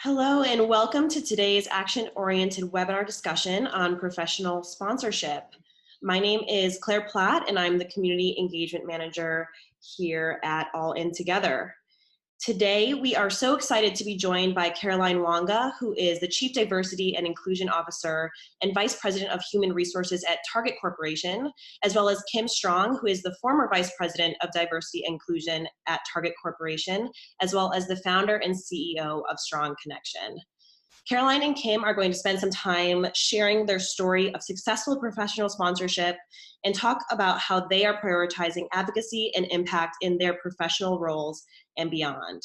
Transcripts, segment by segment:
Hello and welcome to today's action-oriented webinar discussion on professional sponsorship. My name is Claire Platt and I'm the Community Engagement Manager here at All In Together. Today, we are so excited to be joined by Caroline Wanga, who is the Chief Diversity and Inclusion Officer and Vice President of Human Resources at Target Corporation, as well as Kim Strong, who is the former Vice President of Diversity and Inclusion at Target Corporation, as well as the founder and CEO of Strong Connection. Caroline and Kim are going to spend some time sharing their story of successful professional sponsorship and talk about how they are prioritizing advocacy and impact in their professional roles and beyond.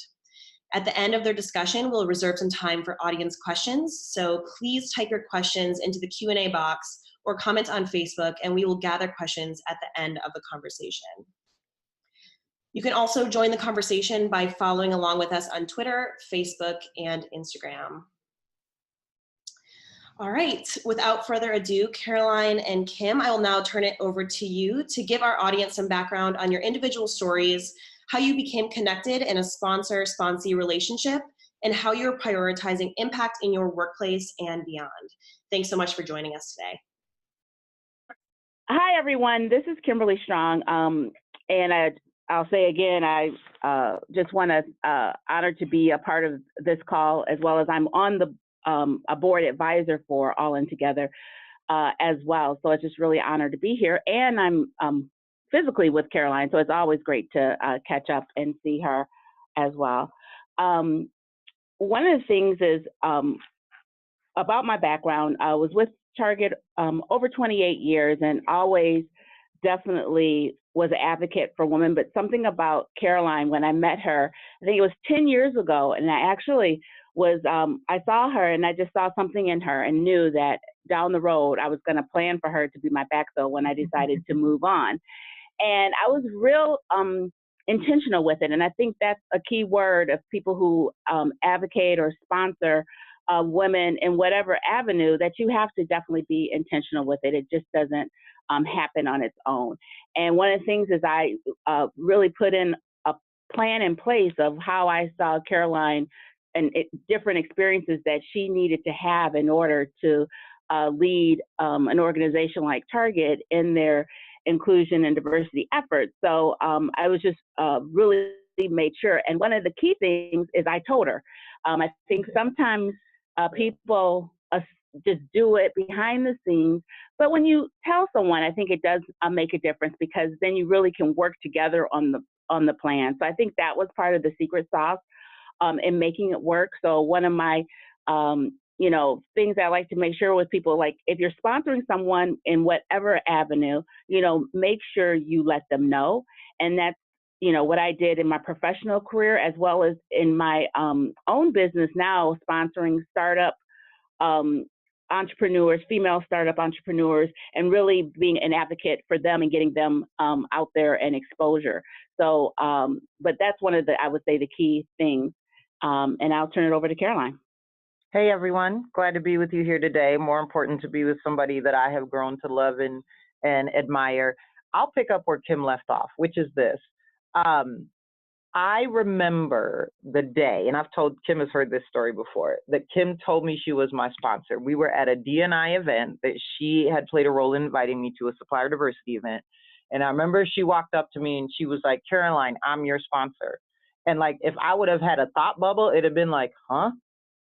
At the end of their discussion, we'll reserve some time for audience questions, so please type your questions into the Q&A box or comment on Facebook, and we will gather questions at the end of the conversation. You can also join the conversation by following along with us on Twitter, Facebook, and Instagram. All right, without further ado, Caroline and Kim, I will now turn it over to you to give our audience some background on your individual stories, how you became connected in a sponsor-sponsee relationship, and how you're prioritizing impact in your workplace and beyond. Thanks so much for joining us today. Hi, everyone. This is Kimberly Strong. I'll say again, I just want to honor to be a part of this call, as well as I'm on the a board advisor for All In Together as well. So it's just really honored to be here. And I'm physically with Caroline, so it's always great to catch up and see her as well. One of the things is about my background. I was with Target over 28 years and always definitely was an advocate for women, but something about Caroline, when I met her, I think it was 10 years ago, and I actually was, I saw her and I just saw something in her and knew that down the road, I was going to plan for her to be my backfill when I decided to move on. And I was real intentional with it. And I think that's a key word of people who advocate or sponsor women in whatever avenue, that you have to definitely be intentional with it. It just doesn't happen on its own. And one of the things is I really put in a plan in place of how I saw Caroline and different experiences that she needed to have in order to lead an organization like Target in their inclusion and diversity efforts. So I was just really made sure. And one of the key things is I told her. I think sometimes people just do it behind the scenes, but when you tell someone, I think it does make a difference, because then you really can work together on the plan. So I think that was part of the secret sauce in making it work. So one of my things I like to make sure with people, like if you're sponsoring someone in whatever avenue, make sure you let them know. And that's what I did in my professional career, as well as in my own business now, sponsoring startup entrepreneurs, female startup entrepreneurs, and really being an advocate for them and getting them out there and exposure. So, but that's one of I would say, the key things. And I'll turn it over to Caroline. Hey, everyone. Glad to be with you here today. More important, to be with somebody that I have grown to love and admire. I'll pick up where Kim left off, which is this. I remember the day, and Kim has heard this story before, that Kim told me she was my sponsor. We were at a D&I event that she had played a role in inviting me to, a supplier diversity event. And I remember she walked up to me and she was like, "Caroline, I'm your sponsor." And like, if I would have had a thought bubble, it'd have been like, huh?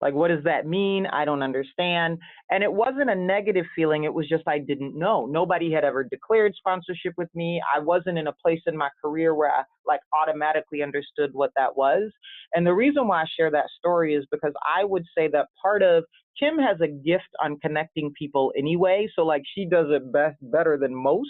Like, what does that mean? I don't understand. And it wasn't a negative feeling. It was just, I didn't know. Nobody had ever declared sponsorship with me. I wasn't in a place in my career where I like automatically understood what that was. And the reason why I share that story is because I would say that part of Kim has a gift on connecting people anyway. So like, she does it better than most.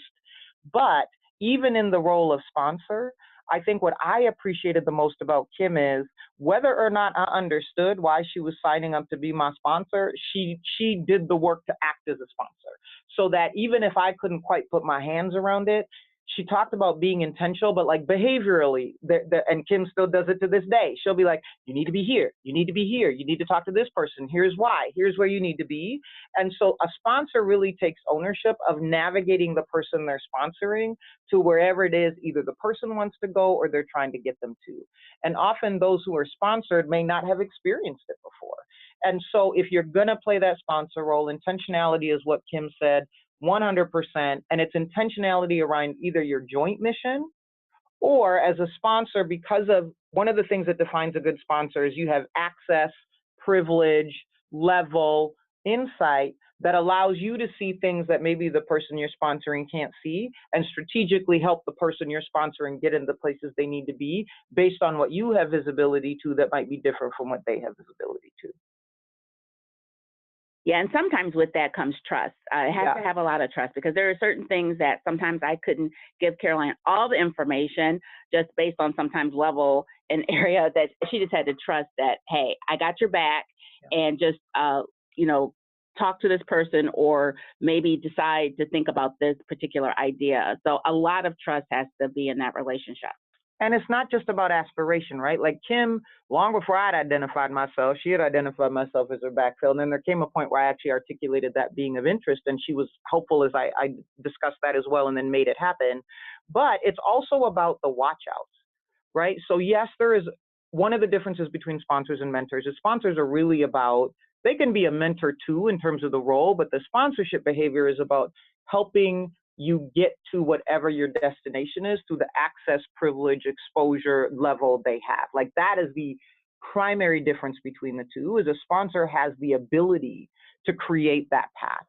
But even in the role of sponsor, I think what I appreciated the most about Kim is, whether or not I understood why she was signing up to be my sponsor, she did the work to act as a sponsor. So that even if I couldn't quite put my hands around it, she talked about being intentional, but like behaviorally, and Kim still does it to this day. She'll be like, "You need to be here. You need to be here. You need to talk to this person. Here's why. Here's where you need to be." And so a sponsor really takes ownership of navigating the person they're sponsoring to wherever it is either the person wants to go or they're trying to get them to. And often those who are sponsored may not have experienced it before. And so if you're going to play that sponsor role, intentionality is what Kim said, 100%. And it's intentionality around either your joint mission or as a sponsor, because of one of the things that defines a good sponsor is you have access, privilege, level, insight that allows you to see things that maybe the person you're sponsoring can't see, and strategically help the person you're sponsoring get into places they need to be based on what you have visibility to that might be different from what they have visibility to. Yeah, and sometimes with that comes trust. It has to have a lot of trust, because there are certain things that sometimes I couldn't give Caroline all the information just based on sometimes level and area, that she just had to trust that, hey, I got your back, and just, you know, talk to this person or maybe decide to think about this particular idea. So a lot of trust has to be in that relationship. And it's not just about aspiration, right? Like Kim, long before I'd identified myself, she had identified myself as her backfill. And then there came a point where I actually articulated that being of interest, and she was helpful as I discussed that as well and then made it happen. But it's also about the watch outs, right? So yes, there is one of the differences between sponsors and mentors is sponsors are really about, they can be a mentor too in terms of the role, but the sponsorship behavior is about helping you get to whatever your destination is through the access, privilege, exposure level they have. Like that is the primary difference between the two, is a sponsor has the ability to create that path.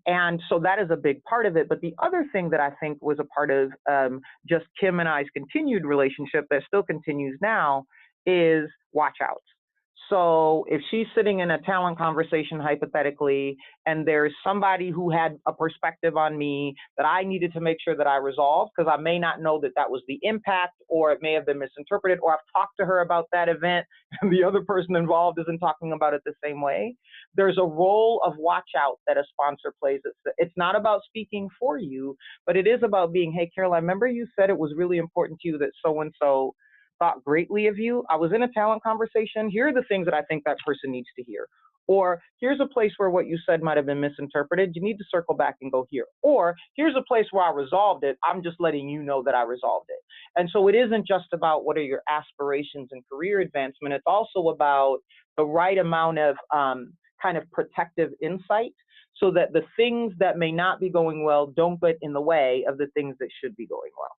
And so that is a big part of it. But the other thing that I think was a part of just Kim and I's continued relationship that still continues now is watch outs. So if she's sitting in a talent conversation, hypothetically, and there's somebody who had a perspective on me that I needed to make sure that I resolved, because I may not know that that was the impact, or it may have been misinterpreted, or I've talked to her about that event and the other person involved isn't talking about it the same way, there's a role of watch out that a sponsor plays. It's not about speaking for you, but it is about being, hey, Caroline, remember you said it was really important to you that so-and-so thought greatly of you. I was in a talent conversation. Here are the things that I think that person needs to hear. Or here's a place where what you said might have been misinterpreted. You need to circle back and go here. Or here's a place where I resolved it. I'm just letting you know that I resolved it. And so it isn't just about what are your aspirations and career advancement. It's also about the right amount of kind of protective insight so that the things that may not be going well don't get in the way of the things that should be going well.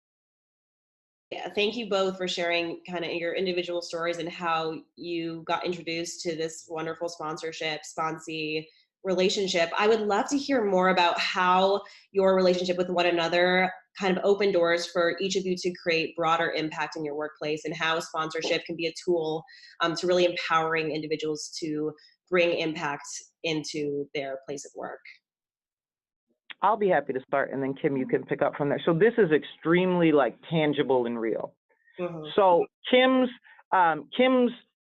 Yeah, thank you both for sharing kind of your individual stories and how you got introduced to this wonderful sponsorship, sponsee relationship. I would love to hear more about how your relationship with one another kind of opened doors for each of you to create broader impact in your workplace, and how sponsorship can be a tool to really empowering individuals to bring impact into their place of work. I'll be happy to start, and then Kim, you can pick up from there. So this is extremely like tangible and real. Mm-hmm. So Kim's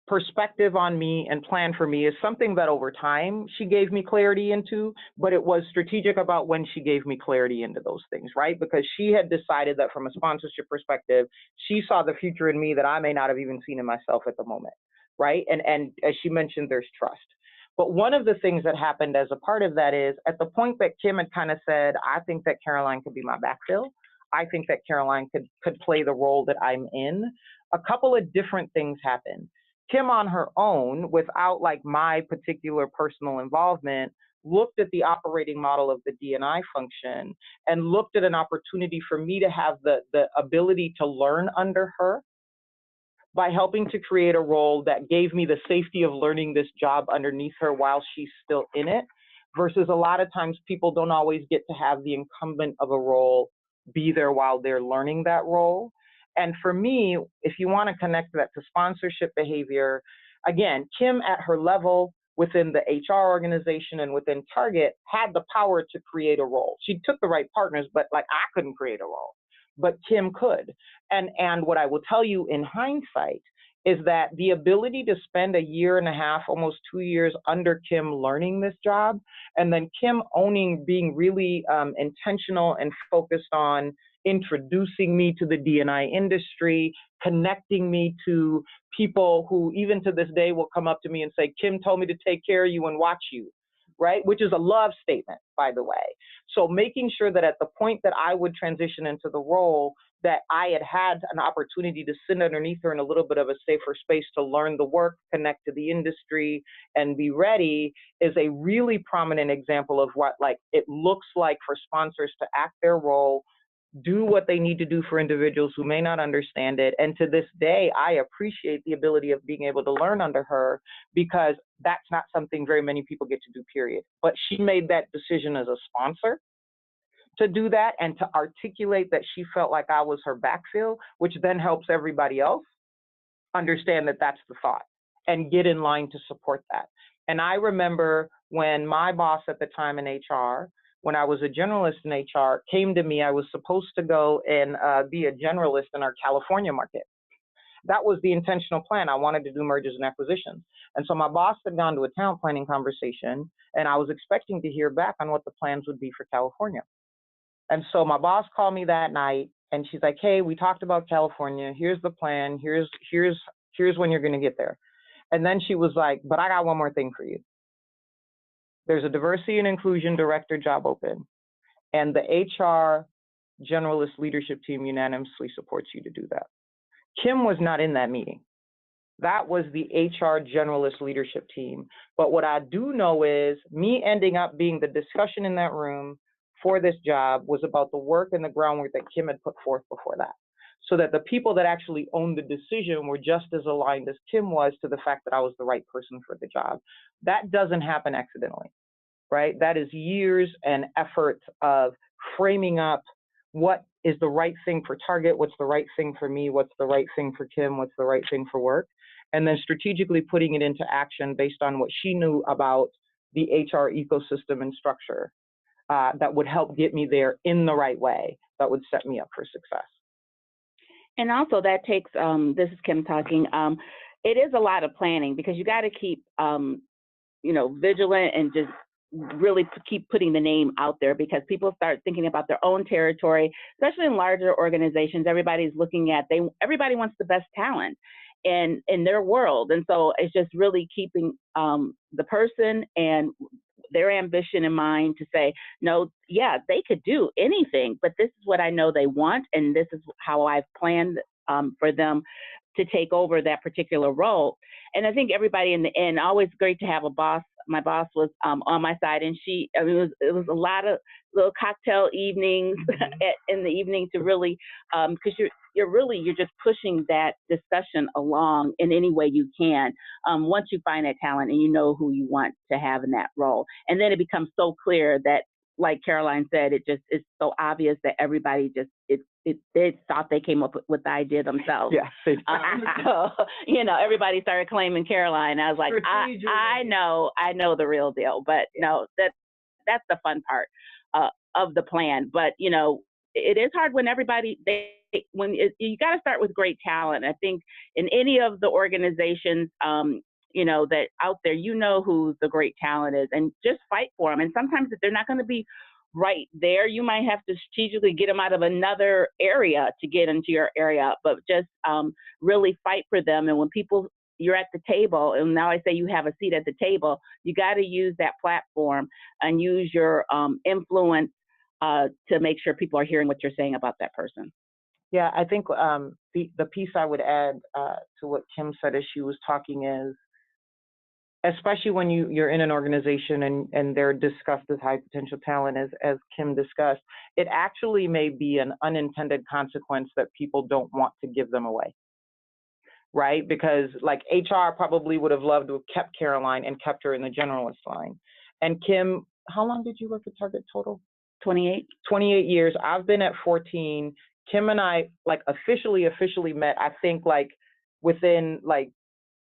perspective on me and plan for me is something that over time she gave me clarity into, but it was strategic about when she gave me clarity into those things, right? Because she had decided that from a sponsorship perspective, she saw the future in me that I may not have even seen in myself at the moment, right? And as she mentioned, there's trust. But one of the things that happened as a part of that is at the point that Kim had kind of said, I think that Caroline could be my backfill. I think that Caroline could play the role that I'm in. A couple of different things happened. Kim on her own, without like my particular personal involvement, looked at the operating model of the D&I function and looked at an opportunity for me to have the ability to learn under her, by helping to create a role that gave me the safety of learning this job underneath her while she's still in it, versus a lot of times people don't always get to have the incumbent of a role be there while they're learning that role. And for me, if you want to connect that to sponsorship behavior, again, Kim at her level within the HR organization and within Target had the power to create a role. She took the right partners, but like I couldn't create a role. But Kim could. And what I will tell you in hindsight is that the ability to spend a year and a half, almost 2 years under Kim learning this job, and then Kim owning, being really intentional and focused on introducing me to the D&I industry, connecting me to people who even to this day will come up to me and say, Kim told me to take care of you and watch you. right? Which is a love statement, by the way. So making sure that at the point that I would transition into the role, that I had an opportunity to sit underneath her in a little bit of a safer space to learn the work, connect to the industry, and be ready is a really prominent example of what like it looks like for sponsors to act their role, do what they need to do for individuals who may not understand it. And to this day, I appreciate the ability of being able to learn under her, because that's not something very many people get to do, period. But she made that decision as a sponsor to do that and to articulate that she felt like I was her backfill, which then helps everybody else understand that that's the thought and get in line to support that. And I remember when my boss at the time in HR, when I was a generalist in HR, came to me, I was supposed to go and be a generalist in our California market. That was the intentional plan. I wanted to do mergers and acquisitions. And so my boss had gone to a talent planning conversation, and I was expecting to hear back on what the plans would be for California. And so my boss called me that night, and she's like, hey, we talked about California. Here's the plan. Here's when you're going to get there. And then she was like, but I got one more thing for you. There's a diversity and inclusion director job open, and the HR generalist leadership team unanimously supports you to do that. Kim was not in that meeting. That was the HR generalist leadership team. But what I do know is me ending up being the discussion in that room for this job was about the work and the groundwork that Kim had put forth before that. So that the people that actually owned the decision were just as aligned as Kim was to the fact that I was the right person for the job. That doesn't happen accidentally, right? That is years and effort of framing up what is the right thing for Target, what's the right thing for me, what's the right thing for Kim, what's the right thing for work, and then strategically putting it into action based on what she knew about the HR ecosystem and structure that would help get me there in the right way, that would set me up for success. And also that takes, this is Kim talking, it is a lot of planning, because you got to keep, vigilant and just really keep putting the name out there, because people start thinking about their own territory, especially in larger organizations. Everybody wants the best talent in their world. And so it's just really keeping the person and their ambition in mind to say, no, yeah, they could do anything, but this is what I know they want, and this is how I've planned for them to take over that particular role. And I think everybody in the end, always great to have a boss. My boss was on my side, and it was a lot of little cocktail evenings in the evening to really, because you're just pushing that discussion along in any way you can. Once you find that talent and you know who you want to have in that role, and then it becomes so clear that, like Caroline said, it's so obvious that everybody they thought they came up with the idea themselves. Yeah. Everybody started claiming Caroline. I was like, I know the real deal, but no, that's the fun part of the plan. But it is hard when you got to start with great talent. I think in any of the organizations, that out there, who the great talent is, and just fight for them. And sometimes if they're not going to be right there, you might have to strategically get them out of another area to get into your area, but just really fight for them. And when you're at the table, and now I say you have a seat at the table, you got to use that platform and use your influence to make sure people are hearing what you're saying about that person. Yeah, I think the piece I would add to what Kim said as she was talking is, especially when you're in an organization and they're discussed as high potential talent, as Kim discussed, it actually may be an unintended consequence that people don't want to give them away, right? Because like HR probably would have loved to have kept Caroline and kept her in the generalist line. And Kim, how long did you work at Target total? 28. 28 years. I've been at 14. Kim and I officially met, I think within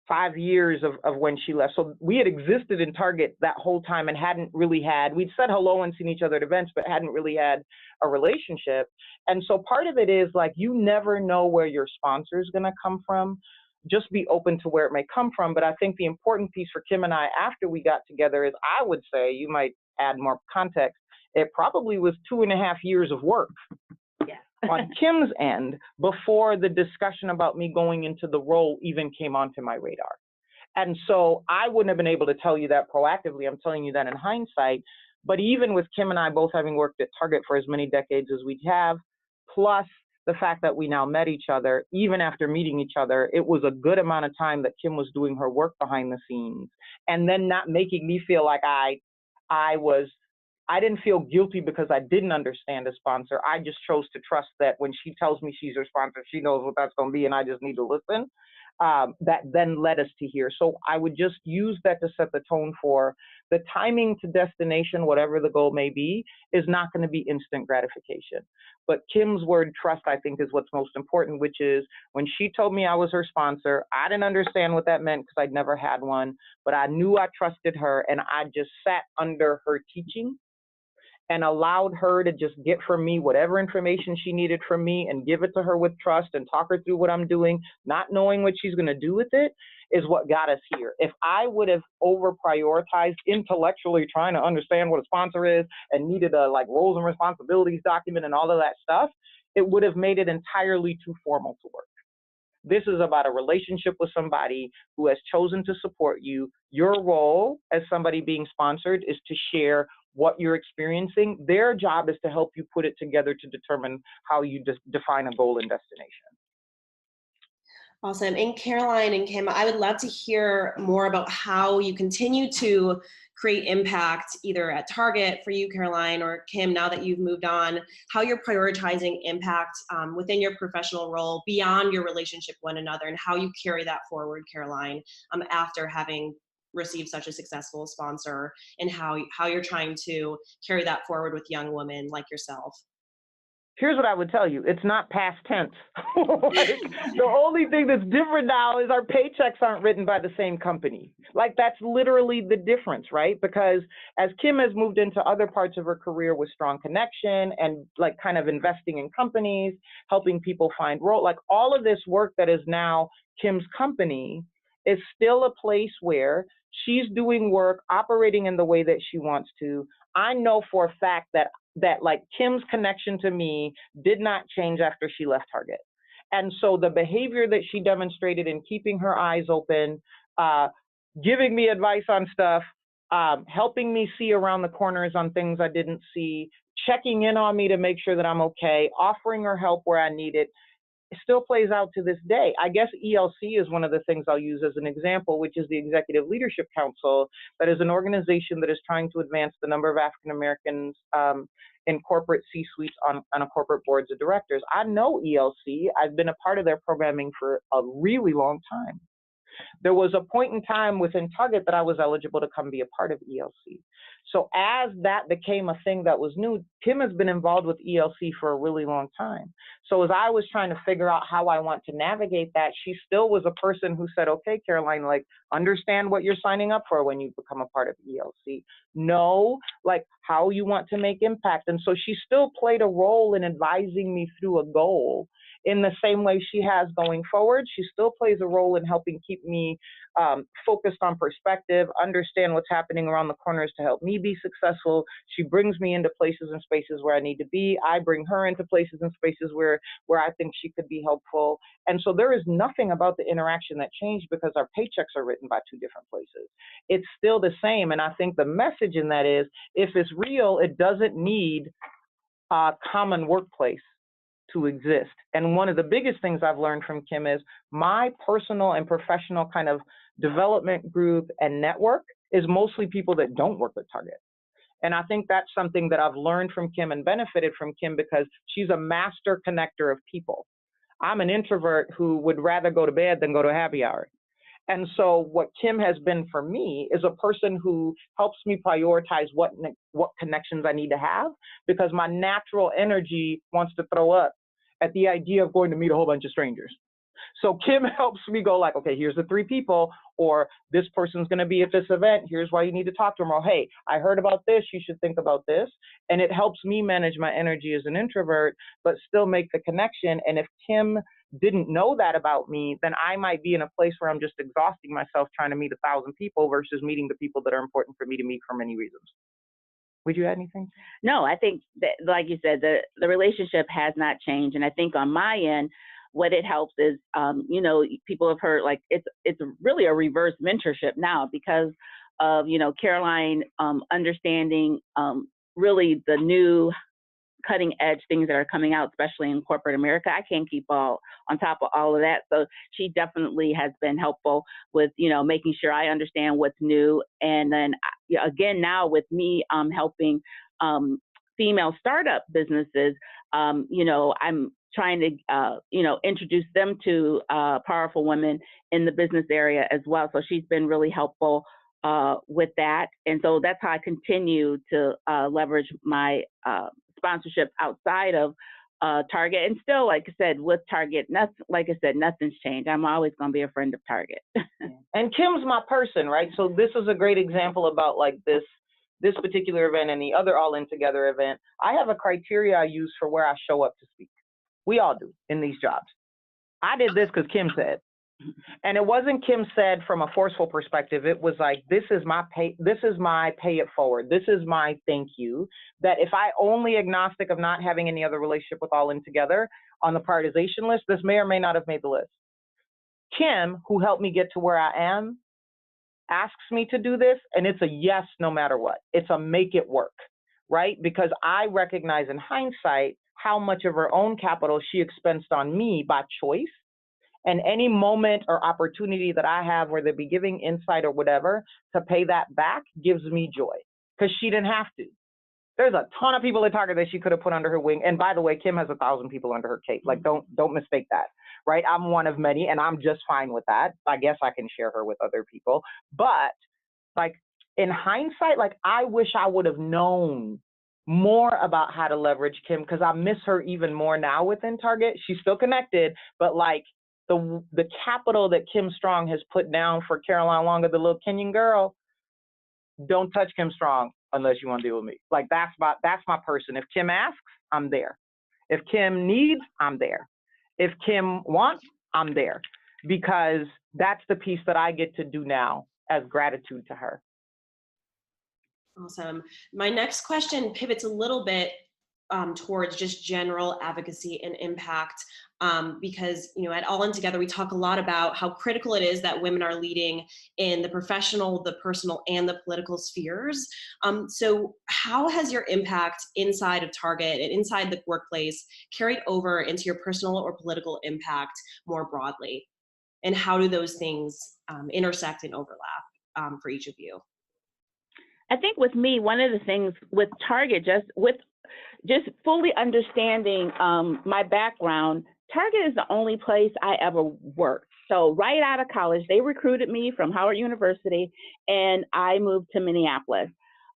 5 years of when she left. So we had existed in Target that whole time and we'd said hello and seen each other at events, but hadn't really had a relationship. And so part of it is you never know where your sponsor is going to come from. Just be open to where it may come from. But I think the important piece for Kim and I after we got together is, I would say, you might add more context, it probably was 2.5 years of work. On Kim's end before the discussion about me going into the role even came onto my radar. And so I wouldn't have been able to tell you that proactively. I'm telling you that in hindsight. But even with Kim and I both having worked at Target for as many decades as we have, plus the fact that we now met each other, even after meeting each other, it was a good amount of time that Kim was doing her work behind the scenes and then not making me feel like I didn't feel guilty because I didn't understand a sponsor. I just chose to trust that when she tells me she's her sponsor, she knows what that's going to be, and I just need to listen. That then led us to here. So I would just use that to set the tone for the timing to destination, whatever the goal may be, is not going to be instant gratification. But Kim's word trust, I think, is what's most important, which is when she told me I was her sponsor, I didn't understand what that meant because I'd never had one, but I knew I trusted her, and I just sat under her teaching and allowed her to just get from me whatever information she needed from me and give it to her with trust and talk her through what I'm doing, not knowing what she's going to do with it, is what got us here. If I would have over prioritized intellectually trying to understand what a sponsor is and needed a like roles and responsibilities document and all of that stuff, it would have made it entirely too formal to work. This is about a relationship with somebody who has chosen to support you. Your role as somebody being sponsored is to share what you're experiencing. Their job is to help you put it together to determine how you define a goal and destination. Awesome. And Caroline and Kim, I would love to hear more about how you continue to create impact either at Target for you, Caroline, or Kim, now that you've moved on, how you're prioritizing impact within your professional role beyond your relationship with one another, and how you carry that forward, Caroline, after having received such a successful sponsor, and how you're trying to carry that forward with young women like yourself. Here's what I would tell you. It's not past tense. Like, the only thing that's different now is our paychecks aren't written by the same company. Like, that's literally the difference, right? Because as Kim has moved into other parts of her career with strong connection and like kind of investing in companies, helping people find role, like all of this work that is now Kim's company is still a place where she's doing work, operating in the way that she wants to. I know for a fact that like Kim's connection to me did not change after she left Target. And so the behavior that she demonstrated in keeping her eyes open, giving me advice on stuff, helping me see around the corners on things I didn't see, checking in on me to make sure that I'm okay, offering her help where I need it, still plays out to this day. I guess ELC is one of the things I'll use as an example, which is the Executive Leadership Council, that is an organization that is trying to advance the number of African Americans in corporate C-suites on a corporate boards of directors. I know ELC. I've been a part of their programming for a really long time. There was a point in time within Target that I was eligible to come be a part of ELC. So as that became a thing that was new, Kim has been involved with ELC for a really long time. So as I was trying to figure out how I want to navigate that, she still was a person who said, okay, Caroline, like, understand what you're signing up for when you become a part of ELC. Know, like, how you want to make impact. And so she still played a role in advising me through a goal in the same way she has going forward. She still plays a role in helping keep me focused on perspective, understand what's happening around the corners to help me be successful. She brings me into places and spaces where I need to be. I bring her into places and spaces where I think she could be helpful. And so there is nothing about the interaction that changed because our paychecks are written by two different places. It's still the same. And I think the message in that is, if it's real, it doesn't need a common workplace to exist. And one of the biggest things I've learned from Kim is my personal and professional kind of development group and network is mostly people that don't work at Target. And I think that's something that I've learned from Kim and benefited from Kim because she's a master connector of people. I'm an introvert who would rather go to bed than go to a happy hour. And so what Kim has been for me is a person who helps me prioritize what connections I need to have, because my natural energy wants to throw up at the idea of going to meet a whole bunch of strangers. So Kim helps me go like, okay, here's the 3 people, or this person's going to be at this event. Here's why you need to talk to them. Or, hey, I heard about this. You should think about this. And it helps me manage my energy as an introvert, but still make the connection. And if Kim didn't know that about me, then I might be in a place where I'm just exhausting myself trying to meet 1,000 people versus meeting the people that are important for me to meet for many reasons. Would you add anything? No, I think that, like you said, the relationship has not changed. And I think on my end, what it helps is, you know, people have heard like it's really a reverse mentorship now because of, you know, Caroline understanding really the new cutting edge things that are coming out, especially in corporate America. I can't keep all on top of all of that. So she definitely has been helpful with, you know, making sure I understand what's new. And then again, now with me helping female startup businesses, you know, I'm trying to, you know, introduce them to powerful women in the business area as well. So she's been really helpful with that. And so that's how I continue to leverage my sponsorship outside of Target. And still, like I said, with Target, like I said, nothing's changed. I'm always going to be a friend of Target. And Kim's my person, right? So this is a great example about like this particular event and the other All In Together event. I have a criteria I use for where I show up to speak. We all do in these jobs. I did this because Kim said. And it wasn't Kim said from a forceful perspective. It was like, this is my pay it forward. This is my thank you. That if I only agnostic of not having any other relationship with All In Together on the prioritization list, this may or may not have made the list. Kim, who helped me get to where I am, asks me to do this, and it's a yes no matter what. It's a make it work, right? Because I recognize in hindsight how much of her own capital she expensed on me by choice. And any moment or opportunity that I have, whether it be giving insight or whatever, to pay that back gives me joy because she didn't have to. There's a ton of people at Target that she could have put under her wing. And by the way, Kim has 1,000 people under her cape. Like, don't mistake that, right? I'm one of many, and I'm just fine with that. I guess I can share her with other people. But like in hindsight, like I wish I would have known more about how to leverage Kim because I miss her even more now within Target. She's still connected, but like the capital that Kim Strong has put down for Caroline Longa, the little Kenyan girl, don't touch Kim Strong unless you want to deal with me. Like that's my person. If Kim asks, I'm there. If Kim needs, I'm there. If Kim wants, I'm there. Because that's the piece that I get to do now as gratitude to her. Awesome. My next question pivots a little bit towards just general advocacy and impact, because at All In Together we talk a lot about how critical it is that women are leading in the professional, the personal, and the political spheres. So how has your impact inside of Target and inside the workplace carried over into your personal or political impact more broadly? And how do those things intersect and overlap for each of you? I think with me, one of the things with Target, just fully understanding my background, Target is the only place I ever worked. So right out of college, they recruited me from Howard University, and I moved to Minneapolis.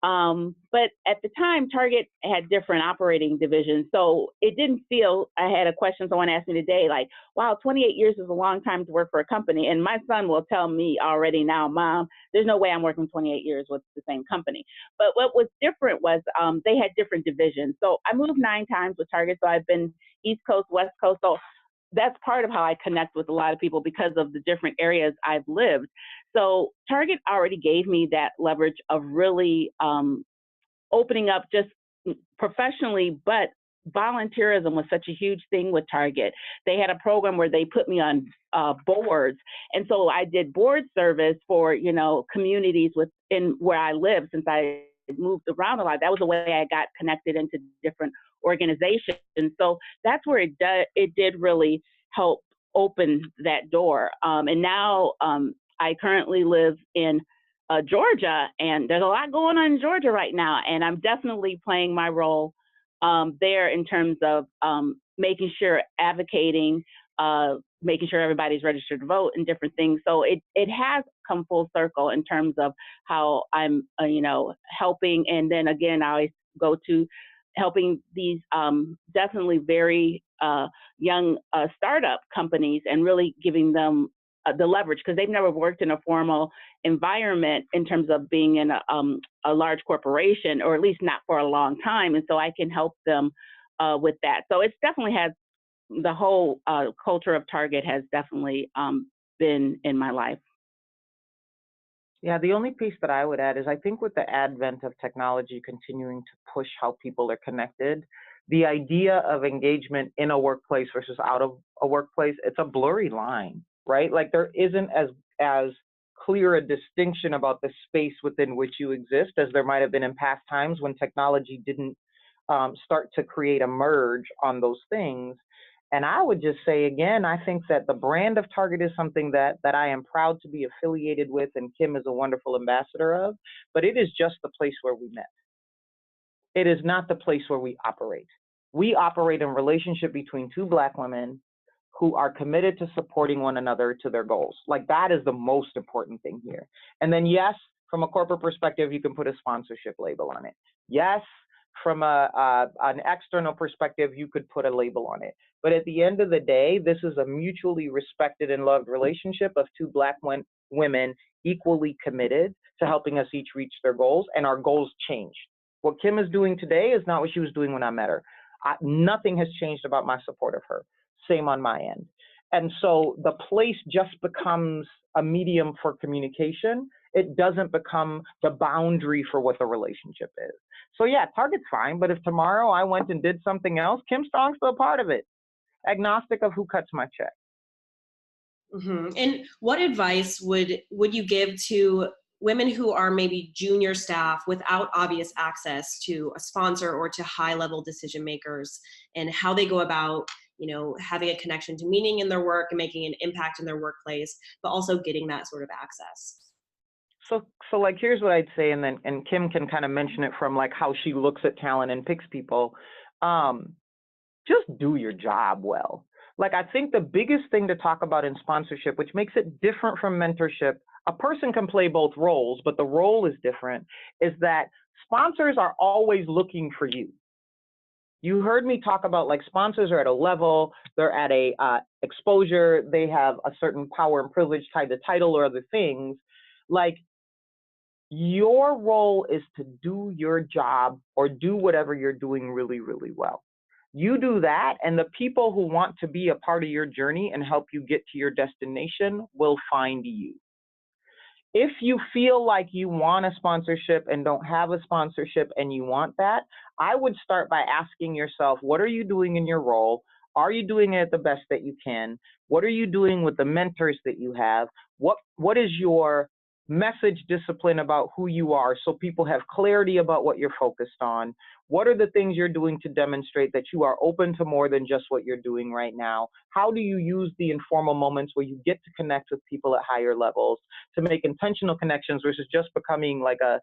But at the time, Target had different operating divisions. So it didn't feel, I had a question someone asked me today, like, wow, 28 years is a long time to work for a company. And my son will tell me already now, Mom, there's no way I'm working 28 years with the same company. But what was different was they had different divisions. So I moved 9 times with Target. So I've been East Coast, West Coast. So that's part of how I connect with a lot of people because of the different areas I've lived. So Target already gave me that leverage of really opening up just professionally, but volunteerism was such a huge thing with Target. They had a program where they put me on boards. And so I did board service for, communities within where I live since I moved around a lot. That was the way I got connected into different organizations. So that's where it did really help open that door. And now I currently live in Georgia, and there's a lot going on in Georgia right now. And I'm definitely playing my role there in terms of making sure, advocating, making sure everybody's registered to vote and different things. So it has come full circle in terms of how I'm, helping. And then again, I always go to helping these definitely very young startup companies and really giving them the leverage because they've never worked in a formal environment in terms of being in a large corporation, or at least not for a long time. And so I can help them with that. So it's definitely has the whole culture of Target has definitely been in my life. Yeah, the only piece that I would add is I think with the advent of technology continuing to push how people are connected, The idea of engagement in a workplace versus out of a workplace, it's a blurry line, right? Like there isn't as clear a distinction about the space within which you exist as there might have been in past times when technology didn't start to create a merge on those things. And I would just say again, I think that the brand of Target is something that I am proud to be affiliated with, and Kim is a wonderful ambassador of, but it is just the place where we met. It is not the place where we operate. We operate in relationship between two Black women who are committed to supporting one another to their goals. Like that is the most important thing here. And then yes, from a corporate perspective, you can put a sponsorship label on it. Yes, from an external perspective, you could put a label on it. But at the end of the day, this is a mutually respected and loved relationship of two Black women equally committed to helping us each reach their goals, and our goals change. What Kim is doing today is not what she was doing when I met her. Nothing has changed about my support of her. Same on my end. And so the place just becomes a medium for communication. It doesn't become the boundary for what the relationship is. So yeah, Target's fine, but if tomorrow I went and did something else, Kim Strong's still a part of it, agnostic of who cuts my check. And what advice would you give to women who are maybe junior staff without obvious access to a sponsor or to high level decision makers, and how they go about, having a connection to meaning in their work and making an impact in their workplace, but also getting that sort of access? So like, here's what I'd say, and Kim can kind of mention it from like how she looks at talent and picks people. Just do your job well. Like, I think the biggest thing to talk about in sponsorship, which makes it different from mentorship, a person can play both roles, but the role is different, is that sponsors are always looking for you. You heard me talk about like sponsors are at a level, they're at a exposure, they have a certain power and privilege tied to title or other things. Like, your role is to do your job or do whatever you're doing really, really well. You do that, and the people who want to be a part of your journey and help you get to your destination will find you. If you feel like you want a sponsorship and don't have a sponsorship and you want that, I would start by asking yourself, what are you doing in your role? Are you doing it the best that you can? What are you doing with the mentors that you have? What is your message discipline about who you are so people have clarity about what you're focused on? What are the things you're doing to demonstrate that you are open to more than just what you're doing right now? How do you use the informal moments where you get to connect with people at higher levels to make intentional connections versus just becoming like a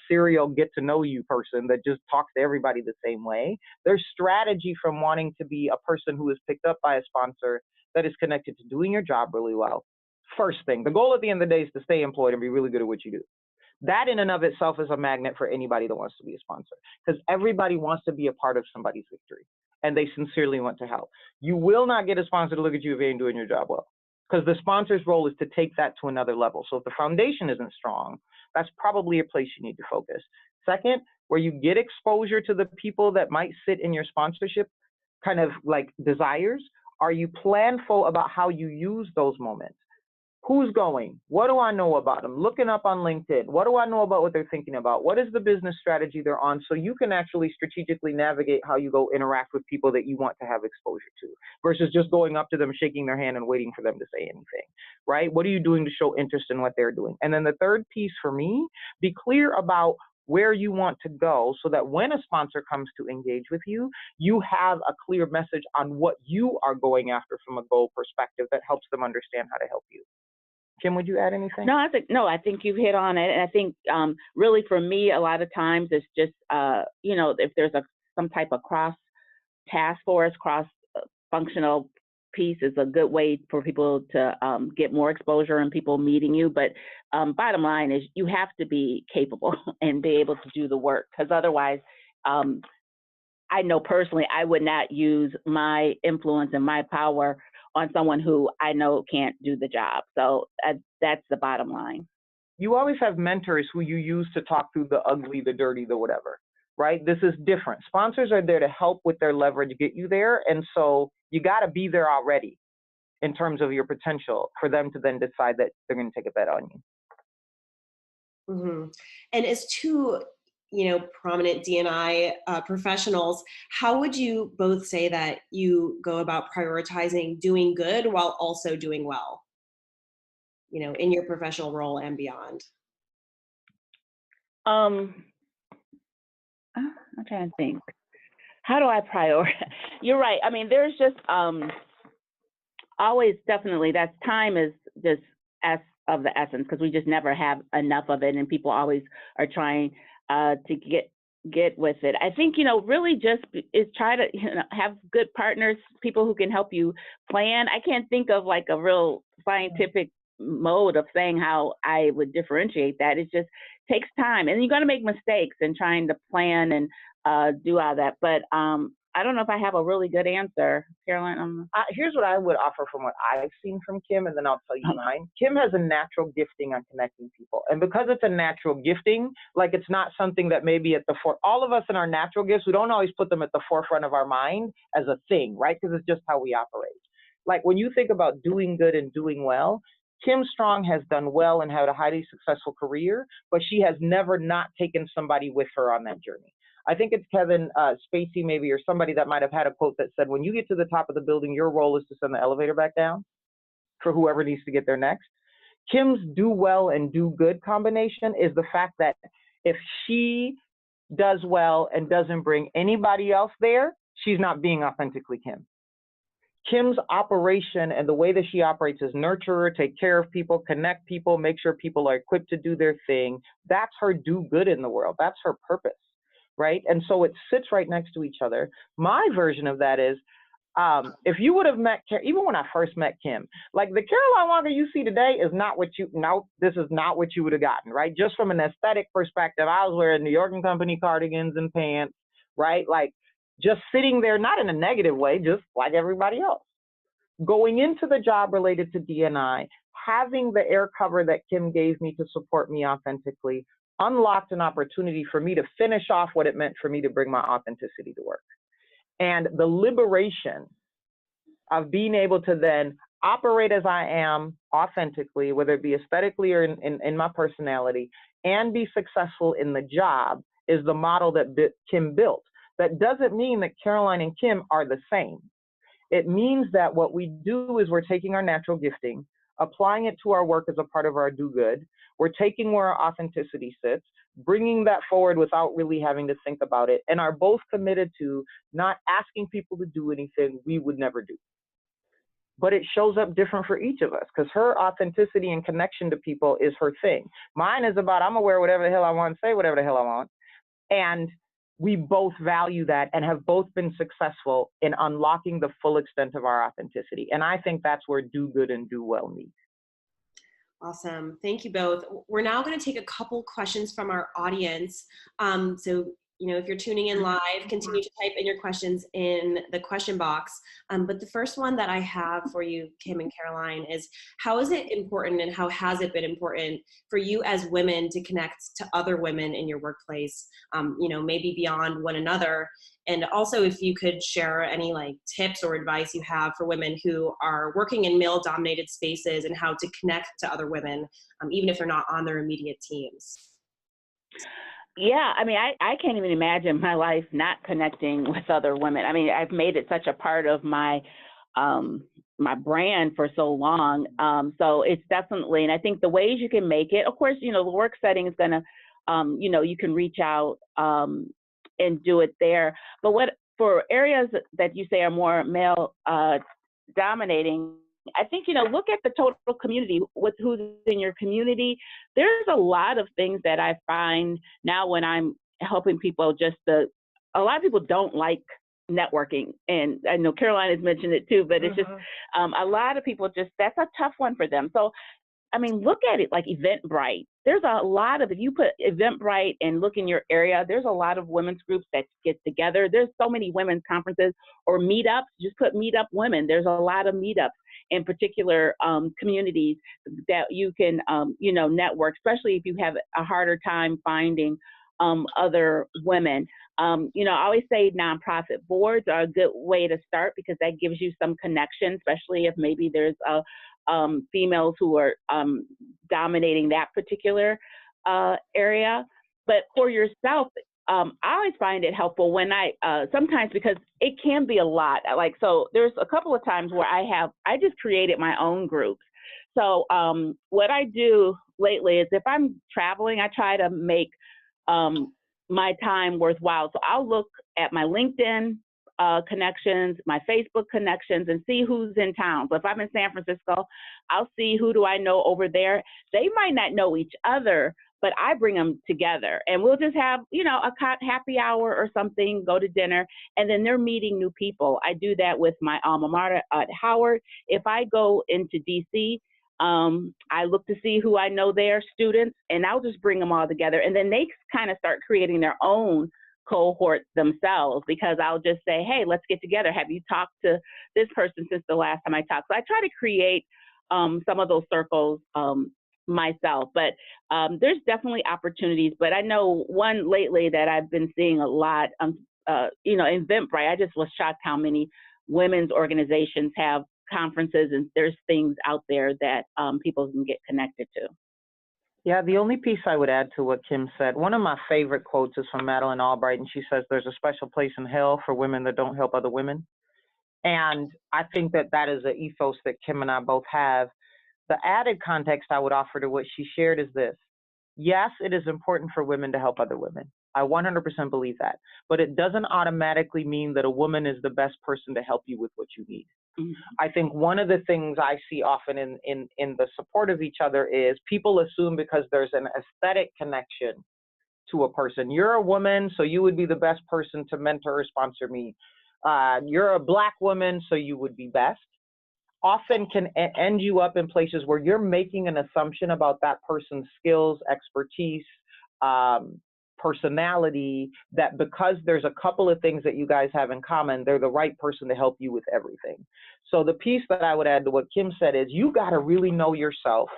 serial get to know you person that just talks to everybody the same way? There's strategy from wanting to be a person who is picked up by a sponsor that is connected to doing your job really well. First thing, the goal at the end of the day is to stay employed and be really good at what you do. That in and of itself is a magnet for anybody that wants to be a sponsor, because everybody wants to be a part of somebody's victory and they sincerely want to help. You will not get a sponsor to look at you if you ain't doing your job well, because the sponsor's role is to take that to another level. So if the foundation isn't strong, that's probably a place you need to focus. Second, where you get exposure to the people that might sit in your sponsorship kind of like desires, are you planful about how you use those moments? Who's going? What do I know about them? Looking up on LinkedIn. What do I know about what they're thinking about? What is the business strategy they're on? So you can actually strategically navigate how you go interact with people that you want to have exposure to versus just going up to them, shaking their hand and waiting for them to say anything, right? What are you doing to show interest in what they're doing? And then the third piece for me, be clear about where you want to go so that when a sponsor comes to engage with you, you have a clear message on what you are going after from a goal perspective that helps them understand how to help you. Kim, would you add anything? No, I think you've hit on it. And I think really for me, a lot of times it's just, if there's some type of cross task force, cross functional piece is a good way for people to get more exposure and people meeting you. But bottom line is you have to be capable and be able to do the work, because otherwise, I know personally, I would not use my influence and my power on someone who I know can't do the job. So that's the bottom line. You always have mentors who you use to talk through the ugly, the dirty, the whatever, right? This is different. Sponsors are there to help with their leverage, get you there. And so you got to be there already in terms of your potential for them to then decide that they're going to take a bet on you. And as two prominent D&I professionals, how would you both say that you go about prioritizing doing good while also doing well, in your professional role and beyond? I'm trying to think. How do I prioritize? You're right. I mean, there's just always definitely that time is just of the essence because we just never have enough of it, and people always are trying to get with it. I think really just is try to have good partners, people who can help you plan. I can't think of like a real scientific mode of saying how I would differentiate that. It just takes time, and you're going to make mistakes in trying to plan and do all that. But I don't know if I have a really good answer, Caroline. Here's what I would offer from what I've seen from Kim, and then I'll tell you mine. Kim has a natural gifting on connecting people. And because it's a natural gifting, like it's not something that maybe at the all of us in our natural gifts, we don't always put them at the forefront of our mind as a thing, right? Because it's just how we operate. Like when you think about doing good and doing well, Kim Strong has done well and had a highly successful career, but she has never not taken somebody with her on that journey. I think it's Kevin Spacey maybe, or somebody that might have had a quote that said, when you get to the top of the building, your role is to send the elevator back down for whoever needs to get there next. Kim's do well and do good combination is the fact that if she does well and doesn't bring anybody else there, she's not being authentically Kim. Kim's operation and the way that she operates is nurturer, take care of people, connect people, make sure people are equipped to do their thing. That's her do good in the world. That's her purpose. Right? And so it sits right next to each other. My version of that is, if you would have met, even when I first met Kim, like the Caroline Walker you see today is not what this is not what you would have gotten, right? Just from an aesthetic perspective, I was wearing New York and Company cardigans and pants, right? Like just sitting there, not in a negative way, just like everybody else. Going into the job related to D&I, having the air cover that Kim gave me to support me authentically, unlocked an opportunity for me to finish off what it meant for me to bring my authenticity to work. And the liberation of being able to then operate as I am authentically, whether it be aesthetically or in my personality, and be successful in the job is the model that Kim built. That doesn't mean that Caroline and Kim are the same. It means that what we do is we're taking our natural gifting, applying it to our work as a part of our do good. We're taking where our authenticity sits, bringing that forward without really having to think about it, and are both committed to not asking people to do anything we would never do. But it shows up different for each of us because her authenticity and connection to people is her thing. Mine is about, I'm gonna wear whatever the hell I want, say whatever the hell I want. And we both value that and have both been successful in unlocking the full extent of our authenticity. And I think that's where do good and do well meet. Awesome. Thank you both. We're now going to take a couple questions from our audience. So, if you're tuning in live, continue to type in your questions in the question box. But the first one that I have for you, Kim and Caroline, is how is it important and how has it been important for you as women to connect to other women in your workplace, maybe beyond one another? And also if you could share any tips or advice you have for women who are working in male-dominated spaces and how to connect to other women, even if they're not on their immediate teams. Yeah, I mean, I can't even imagine my life not connecting with other women. I mean, I've made it such a part of my my brand for so long. So it's definitely, and I think the ways you can make it, of course, the work setting is going to, you can reach out and do it there. But for areas that you say are more male dominating, I think, look at the total community with who's in your community. There's a lot of things that I find now when I'm helping people, a lot of people don't like networking. And I know Caroline has mentioned it too, but it's just a lot of people that's a tough one for them. So, I mean, look at it like Eventbrite. There's a lot of, if you put Eventbrite and look in your area, there's a lot of women's groups that get together. There's so many women's conferences or meetups. Just put Meetup Women. There's a lot of meetups in particular communities that you can, network, especially if you have a harder time finding other women. I always say nonprofit boards are a good way to start because that gives you some connection, especially if maybe there's females who are dominating that particular area. But for yourself, I always find it helpful when sometimes, because it can be a lot. Like, so there's a couple of times where I just created my own groups. So what I do lately is if I'm traveling, I try to make my time worthwhile. So I'll look at my LinkedIn connections, my Facebook connections, and see who's in town. So if I'm in San Francisco, I'll see who do I know over there. They might not know each other, but I bring them together, and we'll just have, a happy hour or something, go to dinner, and then they're meeting new people. I do that with my alma mater at Howard. If I go into DC, I look to see who I know there, students, and I'll just bring them all together. And then they kind of start creating their own cohort themselves, because I'll just say, hey, let's get together. Have you talked to this person since the last time I talked? So I try to create some of those circles myself, but there's definitely opportunities. But I know one lately that I've been seeing a lot, in Eventbrite, I just was shocked how many women's organizations have conferences, and there's things out there that people can get connected to. Yeah, the only piece I would add to what Kim said, one of my favorite quotes is from Madeleine Albright, and she says, there's a special place in hell for women that don't help other women. And I think that that is an ethos that Kim and I both have. The added context I would offer to what she shared is this. Yes, it is important for women to help other women. I 100% believe that. But it doesn't automatically mean that a woman is the best person to help you with what you need. Mm-hmm. I think one of the things I see often in the support of each other is people assume because there's an aesthetic connection to a person. You're a woman, so you would be the best person to mentor or sponsor me. You're a Black woman, so you would be best. Often can end you up in places where you're making an assumption about that person's skills, expertise, personality, that because there's a couple of things that you guys have in common, they're the right person to help you with everything. So the piece that I would add to what Kim said is you got to really know yourself.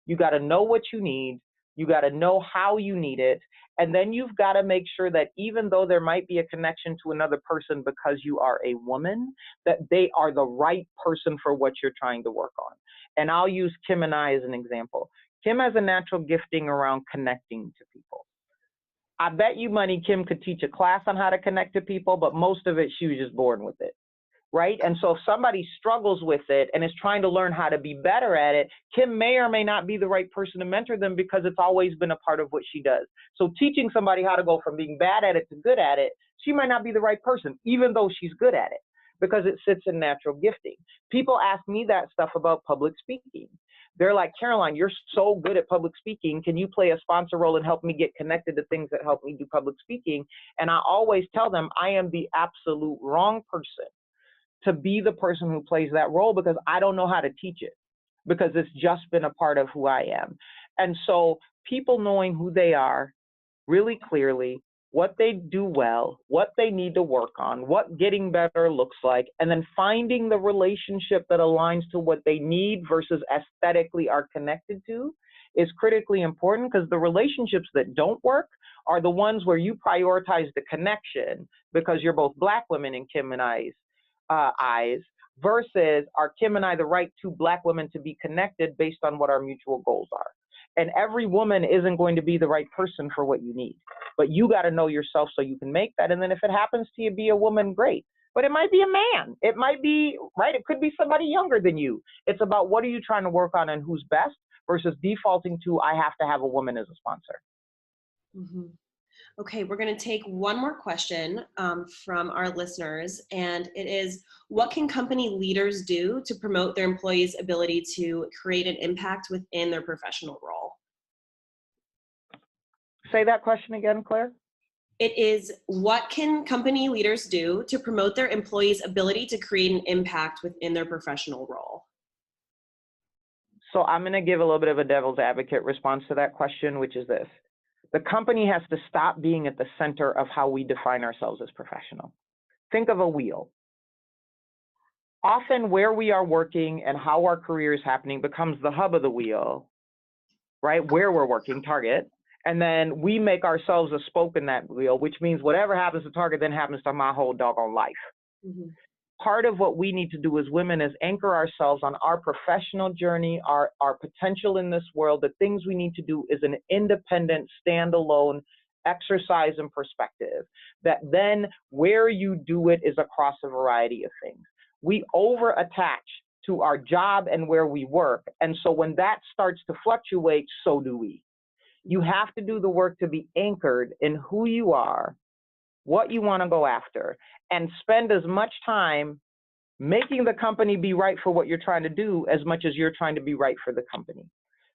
You got to know what you need. You got to know how you need it. And then you've got to make sure that even though there might be a connection to another person because you are a woman, that they are the right person for what you're trying to work on. And I'll use Kim and I as an example. Kim has a natural gifting around connecting to people. I bet you money Kim could teach a class on how to connect to people, but most of it, she was just born with it. Right? And so if somebody struggles with it and is trying to learn how to be better at it, Kim may or may not be the right person to mentor them because it's always been a part of what she does. So teaching somebody how to go from being bad at it to good at it, she might not be the right person, even though she's good at it, because it sits in natural gifting. People ask me that stuff about public speaking. They're like, Caroline, you're so good at public speaking. Can you play a sponsor role and help me get connected to things that help me do public speaking? And I always tell them I am the absolute wrong person to be the person who plays that role because I don't know how to teach it, because it's just been a part of who I am. And so people knowing who they are really clearly, what they do well, what they need to work on, what getting better looks like, and then finding the relationship that aligns to what they need versus aesthetically are connected to is critically important, because the relationships that don't work are the ones where you prioritize the connection because you're both Black women in Kim and I's eyes, versus are Kim and I the right two Black women to be connected based on what our mutual goals are. And every woman isn't going to be the right person for what you need, but you got to know yourself so you can make that. And then if it happens to you be a woman, great, but it might be a man, it might be, right, it could be somebody younger than you. It's about what are you trying to work on and who's best versus defaulting to I have to have a woman as a sponsor. Mm-hmm. Okay, we're going to take one more question from our listeners, and it is, what can company leaders do to promote their employees' ability to create an impact within their professional role? Say that question again, Claire. It is, what can company leaders do to promote their employees' ability to create an impact within their professional role? So I'm going to give a little bit of a devil's advocate response to that question, which is this. The company has to stop being at the center of how we define ourselves as professional. Think of a wheel. Often where we are working and how our career is happening becomes the hub of the wheel, right? Where we're working, Target. And then we make ourselves a spoke in that wheel, which means whatever happens to Target then happens to my whole doggone life. Mm-hmm. Part of what we need to do as women is anchor ourselves on our professional journey, our potential in this world. The things we need to do is an independent, standalone exercise, and perspective, that then where you do it is across a variety of things. We over-attach to our job and where we work. And so when that starts to fluctuate, so do we. You have to do the work to be anchored in who you are, what you want to go after, and spend as much time making the company be right for what you're trying to do as much as you're trying to be right for the company.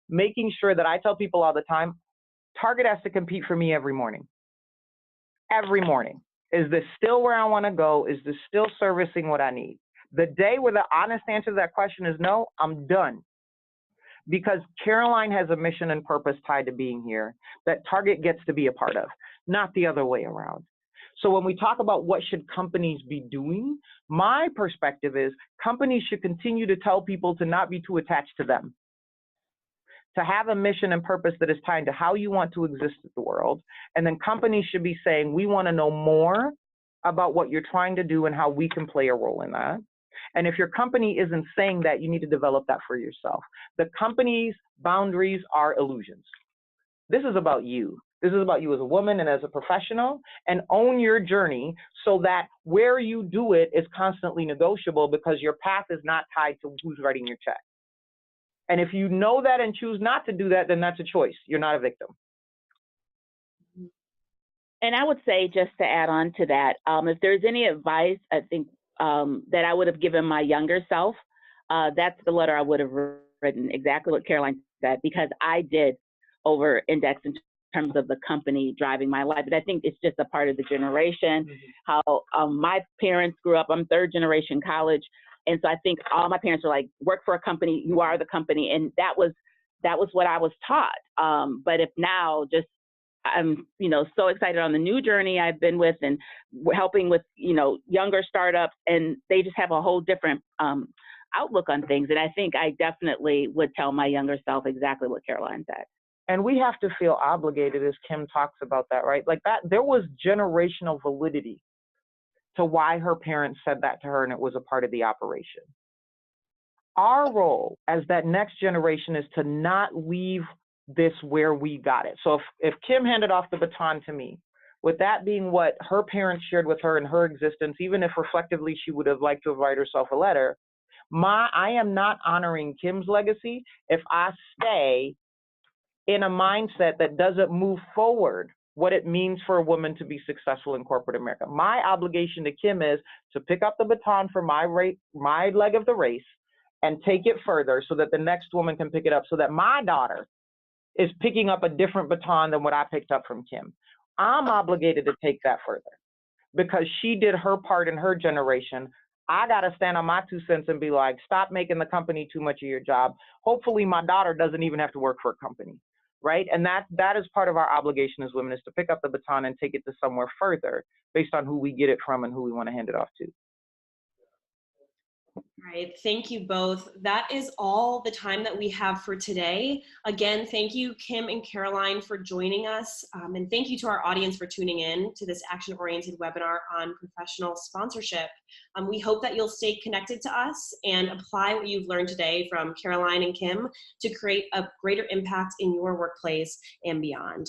Making sure that I tell people all the time, Target has to compete for me every morning. Every morning. Is this still where I want to go? Is this still servicing what I need? The day where the honest answer to that question is no, I'm done. Because Caroline has a mission and purpose tied to being here that Target gets to be a part of, not the other way around. So when we talk about what should companies be doing, my perspective is companies should continue to tell people to not be too attached to them, to have a mission and purpose that is tied to how you want to exist in the world. And then companies should be saying, we want to know more about what you're trying to do and how we can play a role in that. And if your company isn't saying that, you need to develop that for yourself. The company's boundaries are illusions. This is about you. This is about you as a woman and as a professional, and own your journey so that where you do it is constantly negotiable, because your path is not tied to who's writing your check. And if you know that and choose not to do that, then that's a choice. You're not a victim. And I would say, just to add on to that, if there's any advice, I think that I would have given my younger self, that's the letter I would have written, exactly what Caroline said, because I did over-index in terms of the company driving my life. And I think it's just a part of the generation, how my parents grew up. I'm third generation college. And so I think all my parents were like, work for a company, you are the company. And that was what I was taught. But if now just, I'm, so excited on the new journey I've been with, and helping with, younger startups, and they just have a whole different outlook on things. And I think I definitely would tell my younger self exactly what Caroline said. And we have to feel obligated, as Kim talks about that, right? Like that, there was generational validity to why her parents said that to her, and it was a part of the operation. Our role as that next generation is to not leave this where we got it. So if Kim handed off the baton to me, with that being what her parents shared with her in her existence, even if reflectively she would have liked to have written herself a letter, I am not honoring Kim's legacy if I stay in a mindset that doesn't move forward what it means for a woman to be successful in corporate America. My obligation to Kim is to pick up the baton for my leg of the race and take it further so that the next woman can pick it up, so that my daughter is picking up a different baton than what I picked up from Kim. I'm obligated to take that further because she did her part in her generation. I got to stand on my 2 cents and be like, stop making the company too much of your job. Hopefully my daughter doesn't even have to work for a company, right? And that is part of our obligation as women, is to pick up the baton and take it to somewhere further based on who we get it from and who we want to hand it off to. All right, thank you both. That is all the time that we have for today. Again, thank you, Kim and Caroline, for joining us. And thank you to our audience for tuning in to this action-oriented webinar on professional sponsorship. We hope that you'll stay connected to us and apply what you've learned today from Caroline and Kim to create a greater impact in your workplace and beyond.